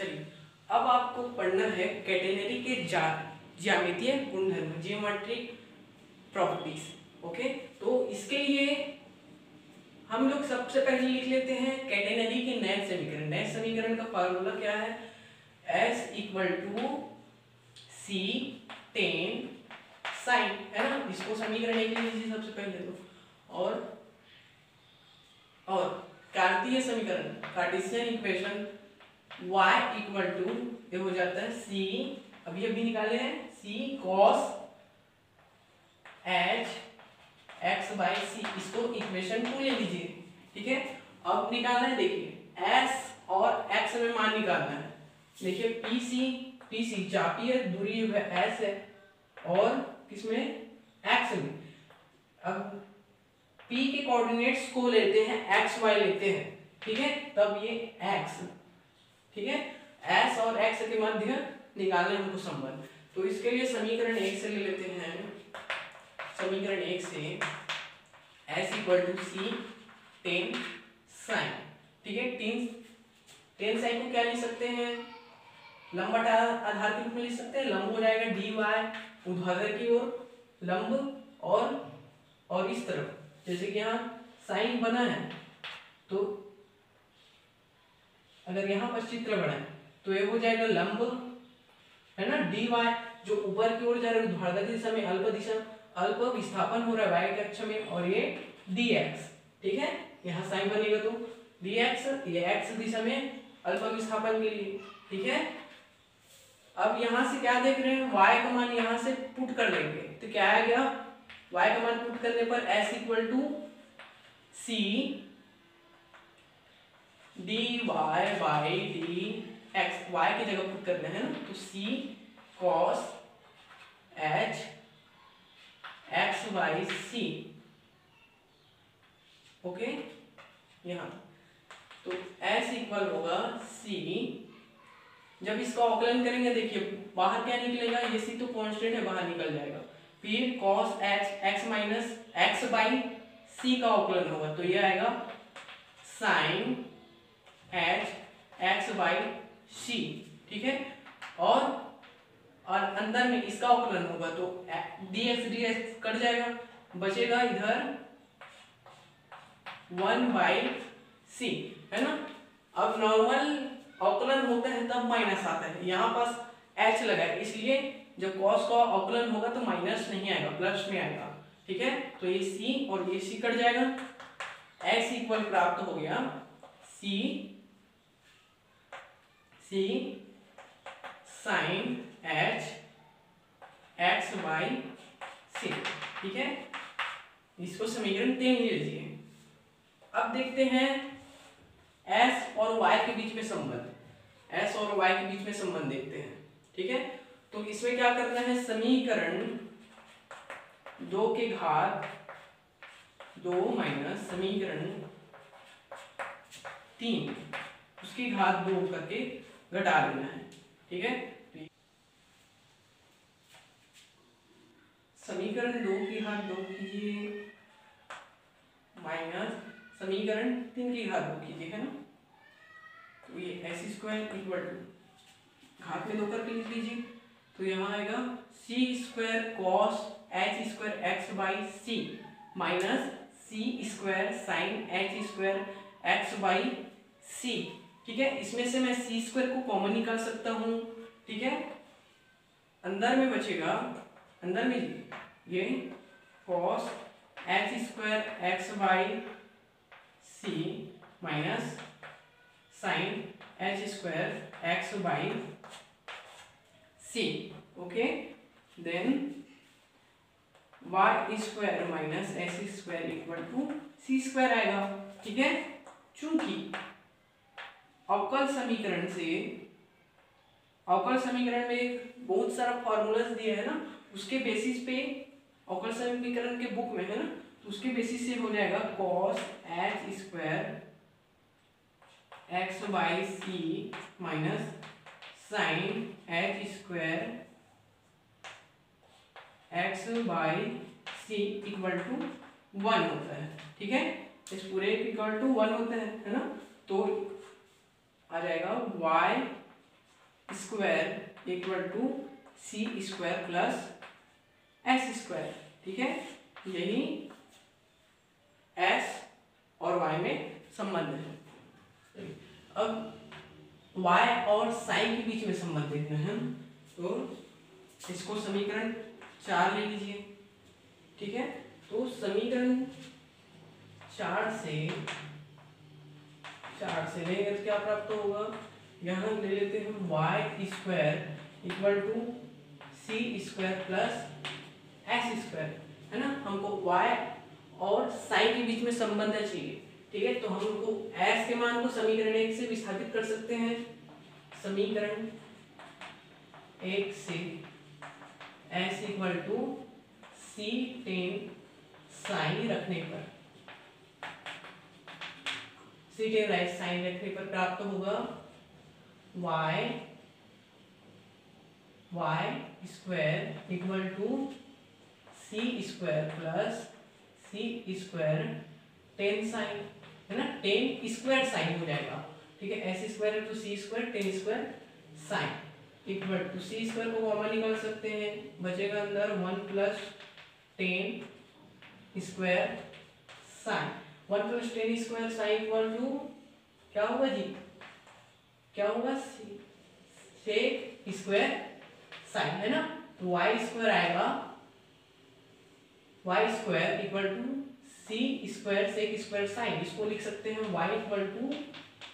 चलिए अब आपको पढ़ना है कैटेनरी के ज्यामितीय गुणधर्म, जियोमेट्रिक प्रॉपर्टीज। ओके, तो इसके लिए हम लोग सबसे पहले लिख लेते हैं कैटेनरी के नए समीकरण। नए समीकरण का फार्मूला क्या है? S equal to c tan psi, है ना। इसको समीकरण एक लिख लीजिए सबसे पहले तो। और कार्तीय समीकरण, Cartesian equation y equal to ये हो जाता है c, अभी निकाले हैं, c cos h x by C. इसको इक्वेशन 2 ले लीजिए, ठीक है। अब निकालना है, देखिए s और x में मान निकालना है। देखिए PC चापीय दूरी है s है और किसमें? x में। अब P के कोऑर्डिनेट्स को लेते हैं, x y लेते हैं, ठीक है, तब ये x, ठीक है, s और x के मध्य निकालने हमको संबंध। तो इसके लिए समीकरण 1 से ले लेते हैं। समीकरण 1 से s equal to c tan psi, ठीक है। टेन साइन को क्या लिख सकते हैं? लंब आधार के रूप में लिख सकते हैं। लंब हो जाएगा dy, ऊर्ध्वाधर की ओर लंब और इस तरफ, जैसे कि यहाँ साइन बना है, तो अगर यहाँ पर चित्र बना है तो ये हो जाएगा लंब, है ना, dy जो ऊपर की ओर जा रहा है ऊर्ध्वाधर दिशा में, अल्प विस्थापन हो रहा है y के अक्ष में, और ये dx, ठीक है। यहाँ साइन बनेगा तो dx, ये x दिशा में अल्प विस्थापन के लिए, ठीक है। अब यहाँ से क्या देख रहे हैं? y का मान यहाँ से पुट कर लेंगे तो क्या आ गया? y का मान पुट करने पर s equal to c dy by d x, y की जगह पुट करना है ना, तो c cos h x by c. Okay, यहाँ तो s इक्वल होगा c। जब इसका अवकलन करेंगे, देखिए बाहर क्या निकलेगा? ये c तो कांस्टेंट है, बाहर निकल जाएगा। फिर cos h x minus x by c का अवकलन होगा, तो ये आएगा sin h x by c, ठीक है। और अंदर में इसका अवकलन होगा तो dx कट जाएगा, बचेगा इधर 1 बाई c, है ना। अब नॉर्मल अवकलन होता है तब माइनस आता है, यहाँ पास h लगा है, इसलिए जब cos का अवकलन होगा तो माइनस नहीं आएगा, प्लस में आएगा, ठीक है। तो ये c और ये c कट जाएगा, s इक्वल प्राप्त हो गया c sin h x by C, ठीक है। इसको समीकरण 3 ले लीजिए। अब देखते हैं s और y के बीच में संबंध, s और y के बीच में संबंध देखते हैं, ठीक है। तो इसमें क्या करना है? समीकरण 2 के घात 2 माइनस समीकरण 3 उसकी घात 2 करके घटा देना है, ठीक है। समीकरण 2 की घात 2 कीजिए माइनस समीकरण 3 की घात 2 कीजिए, है ना। तो ये s स्क्वायर इक्वल टू घात में 2 करके लिख लीजिए, तो यहाँ आएगा c square cos h square x by C minus c square sine h square x by C, ठीक है। इसमें से मैं c स्क्वायर को कॉमन निकाल सकता हूँ, ठीक है। अंदर में बचेगा, अंदर में ये cos h square x by C minus sin h square x by c, okay. Then y square minus s square equal to c square आएगा, ठीक है। चूंकि अवकल समीकरण में बहुत सारा फॉर्मूलाज दिए है ना, उसके बेसिस पे अवकल समीकरण के बुक में है ना, तो उसके बेसिस से हो जाएगा cos h square x by C minus sin h square x by C equal to 1 होता है, ठीक है। इस पूरे इक्वल टू 1 होता है ना। तो आ जाएगा y square equal to C square plus s square. ठीक है, यही एस और वाई में संबंध है। अब y और साइन के बीच में संबंध देखना है, तो इसको समीकरण 4 ले लीजिए। ठीक है, तो समीकरण 4 से लेंगे तो क्या प्राप्त होगा, यहाँ हम ले लेते हैं y square equal to C square plus s square, है ना। हमको y और साइन के बीच में संबंध चाहिए। ठीक है, तो हम उनको s के मान को समीकरण 1 से विस्थापित कर सकते हैं। समीकरण 1 से s equal to c tan psi रखने पर, सी टेन राइट साइन रखने पर प्राप्त होगा y square equal to C square plus C square tan psi, है ना, टेन स्क्वायर साइन हो जाएगा। ठीक है, एस स्क्वायर है तो C square tan square sine equal to C square को कॉमन निकाल सकते हैं, बचेगा अंदर 1 plus tan square sine, 1 plus tan square sine equal to क्या होगा जी, क्या होगा सेक स्क्वायर साइन, है ना। तो वाई स्क्वायर आएगा, y square equal to C square sec square psi, इसको लिख सकते हैं y equal to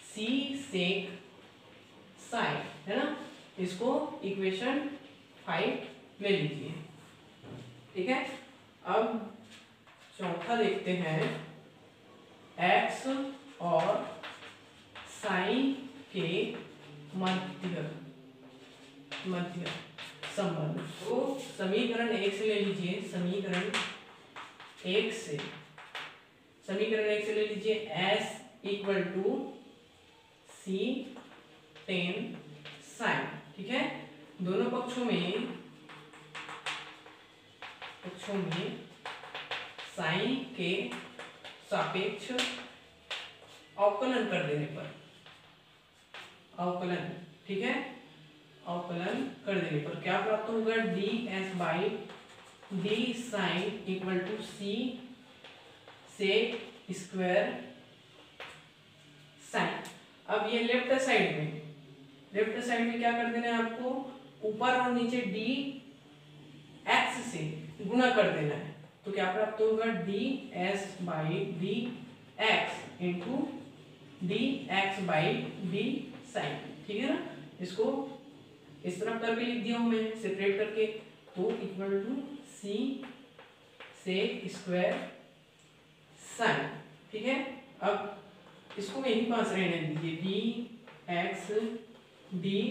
C sec psi, है ना। इसको इक्वेशन 5 ले लीजिए। ठीक है, अब चौथा देखते हैं, एक्स और साइन के मध्य संबंध। तो समीकरण 1 से ले लीजिए, समीकरण 1 से ले लीजिए s equal to c tan psi. ठीक है, दोनों पक्षों में साइन के सापेक्ष अवकलन कर देने पर, अवकलन, ठीक है, अवकलन कर देने पर क्या प्राप्त होगा, d s by d sign equal to C sec square psi. अब ये लेफ्ट साइड में क्या कर देना है आपको, ऊपर और नीचे डी एक्स से गुणा कर देना है, तो क्या प्राप्त होगा, d s by d x into d x by d psi. ठीक है ना, इसको इस तरफ करके लिख दिया हूं मैं सेपरेट करके, तो equal to C sec square sine. ठीक है, अब इसको यहीं पास रहने दीजिए, D X D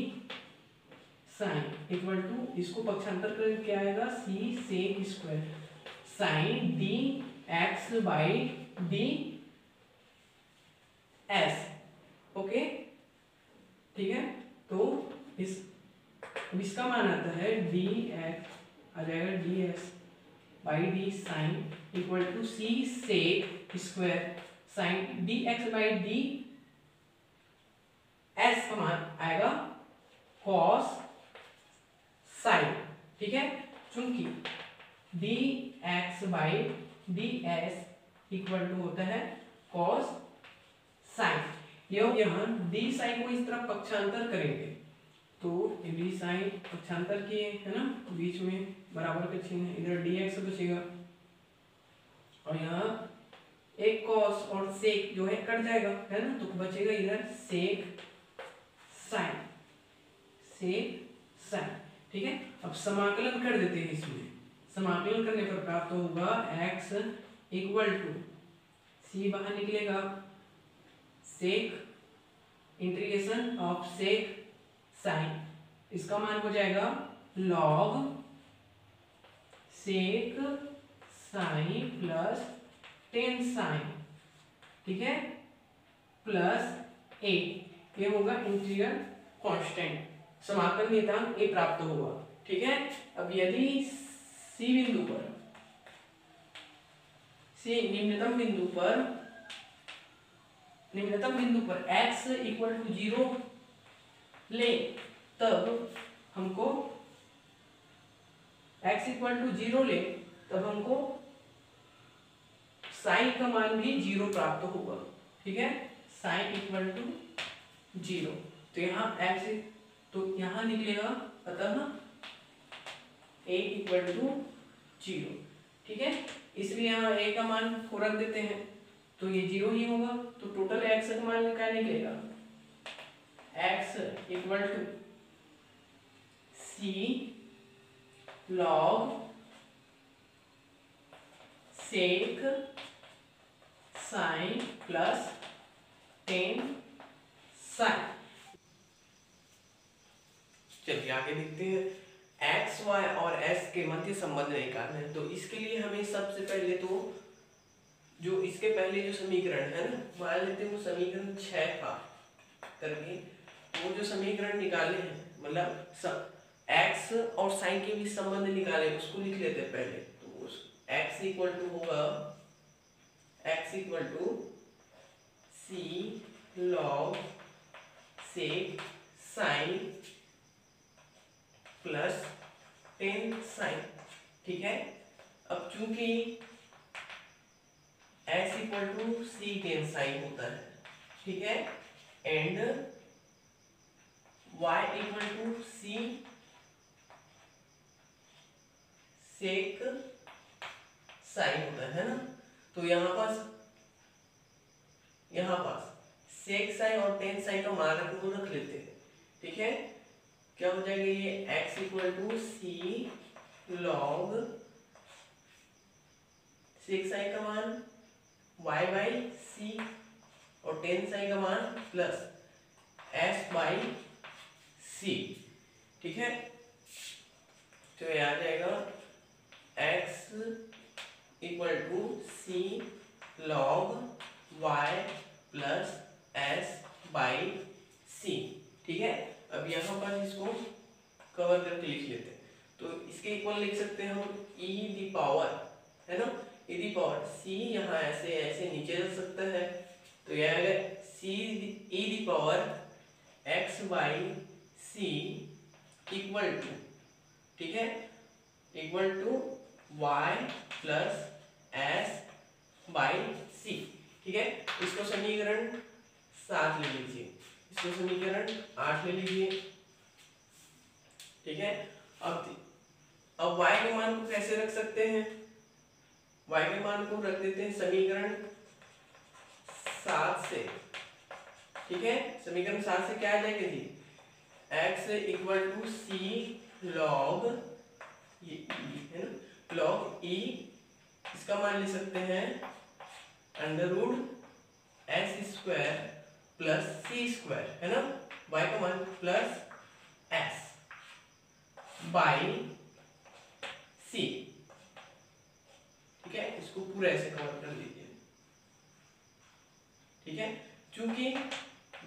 sign equal to, इसको पक्षांतर करके क्या आएगा, C sec square sign D x by D S. Okay, ठीक है, तो इसका मान आता है डी एक्स आ जाएगा d x by d sign equal to C sec square sign D x by D s का मान आएगा कॉस साइन। ठीक है, चूंकि d x by D s equal to होता है कॉस साइन, यहाँ डी साइन को इस तरफ पक्षांतर करेंगे तो डी साइन पक्षांतर किए, है ना, बीच में बराबर का चिन्ह, इधर डी एक्स बचेगा और यहाँ एक कॉस और सेक जो है कट जाएगा, है ना, तो बचेगा इधर सेक साइन, सेक साइन। ठीक है, अब समाकलन कर देते हैं, इसमें समाकलन करने पर प्राप्त होगा x इक्वल टू सी बाहर निकलेगा, sec integration of sec psi, इसका मान हो जाएगा log sec psi plus tan psi. ठीक है, प्लस ए, ये होगा इंटीग्रल कांस्टेंट, समाकलन नियतांक ए प्राप्त होगा। ठीक है, अब यदि सी बिंदु पर, सी निम्नतम बिंदु पर x इक्वल टू 0 ले, तब हमको x इक्वल टू 0 ले, तब हमको साइन का मान भी 0 प्राप्त होगा। ठीक है, साइन इक्वल टू 0, तो यहाँ x तो यहाँ निकलेगा, अतः a इक्वल टू 0। ठीक है, इसलिए यहाँ a का मान को रख देते हैं, तो ये 0 ही होगा। तो टोटल x का मान क्या निकलेगा, x equal to c log sec sin plus tan psi. चलिए आगे देखते हैं, एक्स वाई और एस के मध्य संबंध निकालना है। तो इसके लिए हमें सबसे पहले तो जो इसके पहले जो समीकरण है ना, मान लेते हैं वो समीकरण 6 था करके, वो जो समीकरण निकाले हैं, मतलब एक्स और साइन के बीच संबंध निकाले, उसको लिख लेते हैं पहले। तो एक्स इक्वल टू होगा, x equal to C log sec psi plus tan psi. ठीक है, अब चूंकि s equal to c tan psi होता है, ठीक है, and y equal to C sec psi होता है ना, तो यहाँ पास सेक साइन और टेन साइन का मान रख लेते हैं। ठीक है, क्या हो जाएगा, ये x equal to C log sec psi का मान y बाई सी और टेन साइन का मान प्लस s बाई सी। ठीक है, तो ये आ जाएगा x equal to C log y plus s by C. ठीक है, अब यहाँ पर इसको कवर करके लिख लेते हैं। तो इसके इक्वल लिख सकते हैं हम e दी पावर, है ना, e दी पावर c, यहाँ ऐसे ऐसे नीचे रख सकता है, तो यह अगर c e the power x by C equal to, ठीक है, equal to y plus s by C. ठीक है, इसको समीकरण 7 ले लीजिए, इसको समीकरण 8 ले लीजिए। ठीक है, अब y के मान को कैसे रख सकते हैं, y के मान को रख देते हैं समीकरण 7 से। ठीक है, समीकरण 7 से क्या आ जाएगा जी, x equal to C log, ये है ना, लॉग e, इसका मान ले सकते हैं under root s square plus सी स्क्वायर, है ना, y का मान प्लस s बाई सी। ठीक है, इसको पूरा ऐसे कवर कर लीजिए। ठीक है, चूंकि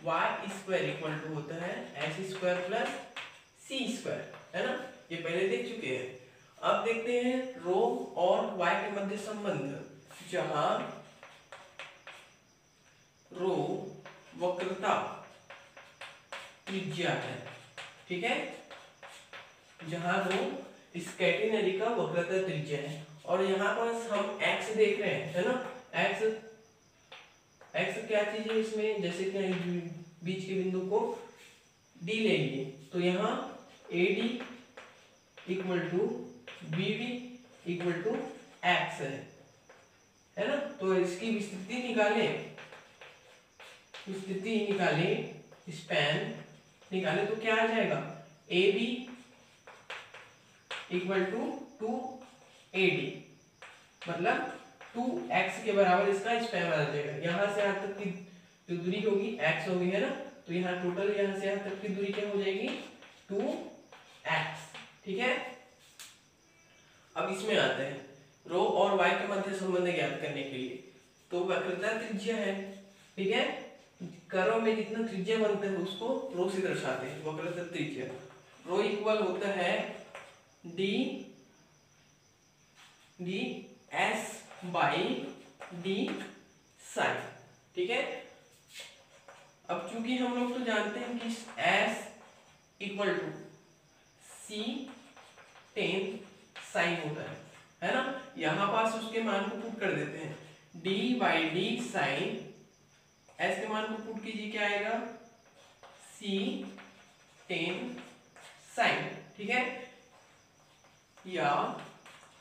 y स्क्वायर इक्वल टू होता है s स्क्वायर प्लस सी स्क्वायर, है ना, ये पहले देख चुके हैं। अब देखते हैं रो और y के मध्य संबंध, जहां रो वक्रता त्रिज्या है। ठीक है, जहां रो इस कैटेनरी का वक्रता त्रिज्या है, और यहाँ पर हम x देख रहे हैं, है ना, x क्या चीज है इसमें, जैसे कि बीच के बिंदु को d ले लिए, तो यहाँ AD equal to BD equal to x है ना, तो इसकी विस्तृति निकाले, स्पैन निकाले, तो क्या आ जाएगा, AB इक्वल टू 2AD, मतलब 2x के बराबर इसका स्पैन आ जाएगा। यहाँ से यहाँ तक की जो दूरी होगी x होगी, है ना, तो यहाँ टोटल यहाँ से यहाँ तक की दूरी क्या हो जाएगी, 2x। ठीक है, अब इसमें आते हैं रो और y के मध्य संबंध ज्ञात करने के लिए, तो वक्रता त्रिज्या है। ठीक है, कर्व में जितना त्रिज्या बनता है उसको रो से दर्शाते हैं, वक्रता त्रिज्या। रो इक्वल होता है d s by d psi. ठीक है, अब चूंकि हम लोग तो जानते हैं कि s equal to c tan psi होता है ना। यहाँ पास उसके मान को पुट कर देते हैं, d by d psi, s के मान को पुट कीजिए, क्या आएगा सी टेन साइन, ठीक है। या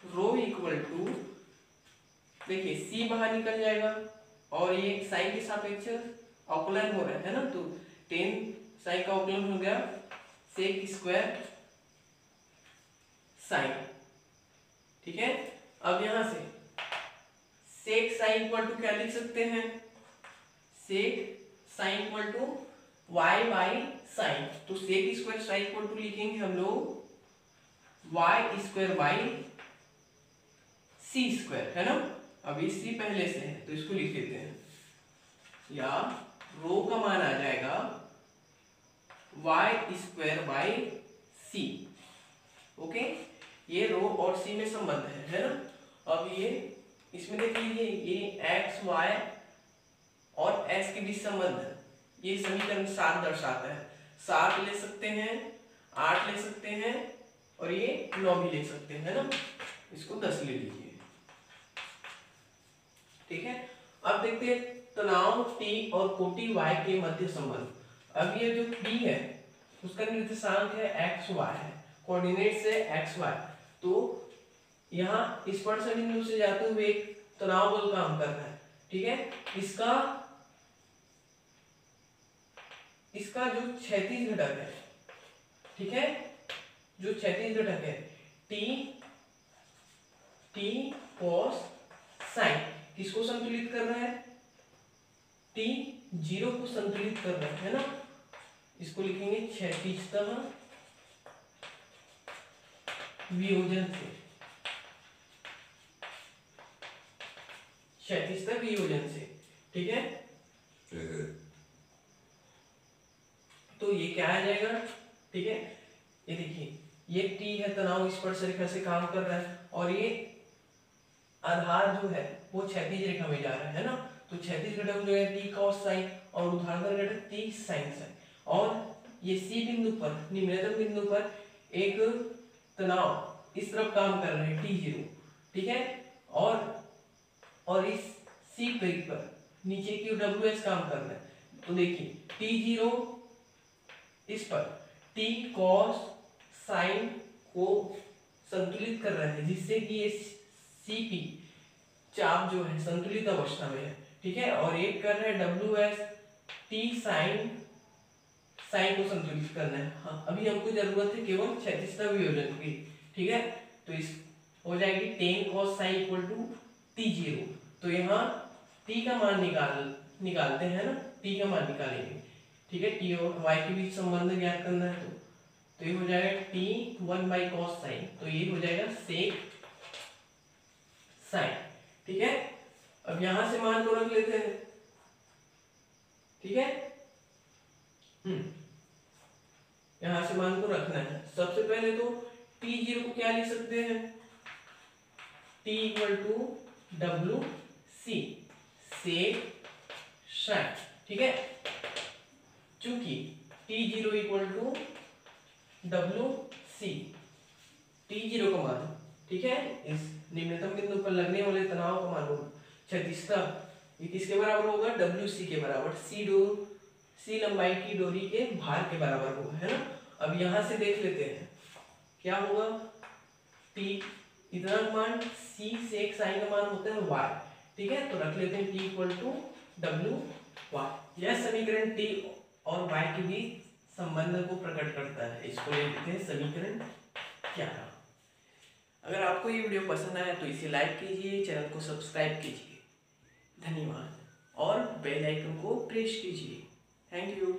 रो इक्वल टू, देखिए सी बाहर निकल जाएगा और ये साइन के सापेक्ष अवकलन हो रहा है ना, तो टेन साइन का अवकलन हो गया सेक स्क्वायर साइन, ठीक है। अब यहां से सेक साइन इक्वल टू क्या लिख सकते हैं, sec sine equal to Y by sine, तो sec square sine equal to लिखेंगे हम लोग Y square by C square, है ना। अभी सी पहले से है तो इसको लिख देते हैं, या रो का मान आ जाएगा y square by c, okay. ये रो और सी में संबंध है ना। अब ये इसमें देख लीजिए, ये एक्स वाई और एक्स के बीच संबंध है, ये समीकरण 7 दर्शाता है। 7 ले सकते हैं, 8 ले सकते हैं और ये 9 भी ले सकते हैं, है ना। इसको 10 ले लीजिए, ठीक है। अब देखते हैं तनाव T और कोटि Y के मध्य संबंध। अब ये जो T है उसका निर्देशांक है एक्स वाई है, कोऑर्डिनेट से एक्स वाई, तो यहाँ स्पर्श बिंदु से जाते हुए एक तनाव बल काम कर रहा है, ठीक है। इसका जो क्षैतिज घटक है, ठीक है, जो क्षैतिज घटक है टी कॉस साइन, किसको संतुलित कर रहा है, टी जीरो को संतुलित कर रहा है ना। इसको लिखेंगे क्षैतिजतः वियोजन से, क्षैतिजतः वियोजन से, ठीक है। तो ये क्या आ जाएगा, ठीक है। ये देखिए, ये टी है, तनाव स्पर्श रेखा से काम कर रहा है और ये आधार जो है वो क्षैतिज रेखा में जा रहा है ना, तो क्षैतिज घटक जो है टी कॉस साइन और ऊर्ध्वाधर घटक टी साइन साइन, और ये सी बिंदु पर, निम्नतम बिंदु पर एक तनाव इस तरफ काम कर रहे हैं टी जीरो, ठीक है। और इस सी ब्रेक पर नीचे की डब्ल्यू एस काम कर रहा है, तो देखिए टी जीरो इस पर टी कॉस साइन को संतुलित कर रहा है, जिससे कि ये सीपी चाप जो है संतुलित अवस्था में है, ठीक है। और एक कर रहे हैं डब्ल्यू एस टी साइन को संतुलित करना है। हाँ, अभी हमको जरूरत है केवल क्षैतिजतः वियोजन की, ठीक है। तो इस हो जाएगी tan cos psi equal to T zero, तो यहाँ टी का मान निकालते हैं ना, टी का मान निकालेंगे, ठीक है। टी और वाई के बीच संबंध ज्ञात करना है, तो ये हो जाएगा टी 1 बाई कॉस साइन, तो ये हो जाएगा सेक साइन, ठीक है। अब यहां से मान को रख लेते हैं, ठीक है। यहां से मान को रखना है। सबसे पहले तो टी जीरो को क्या लिख सकते हैं, टी इक्वल टू डब्ल्यू सी सेक साइन, ठीक है। चूंकि टी जीरो इक्वल टू डब्ल्यू सी, टी जीरो का मान, ठीक है, इस निम्नतम बिंदु पर लगने वाले तनाव का मान होगा क्षैतिजतः, ये किसके बराबर होगा, डब्ल्यू सी के बराबर, सी लंबाई की डोरी के भार के बराबर होगा, है ना। अब यहां से देख लेते हैं क्या होगा, टी इतना मान, सी सेक साइन का मान होता है वाई, ठीक है। तो रख लेते हैं टी इक्वल टू डब्ल्यू वाई। यह समीकरण टी और वाई के बीच संबंध को प्रकट करता है, इसको लेते हैं समीकरण 11। अगर आपको ये वीडियो पसंद आया तो इसे लाइक कीजिए, चैनल को सब्सक्राइब कीजिए, धन्यवाद, और बेल आइकन को प्रेस कीजिए। Thank you.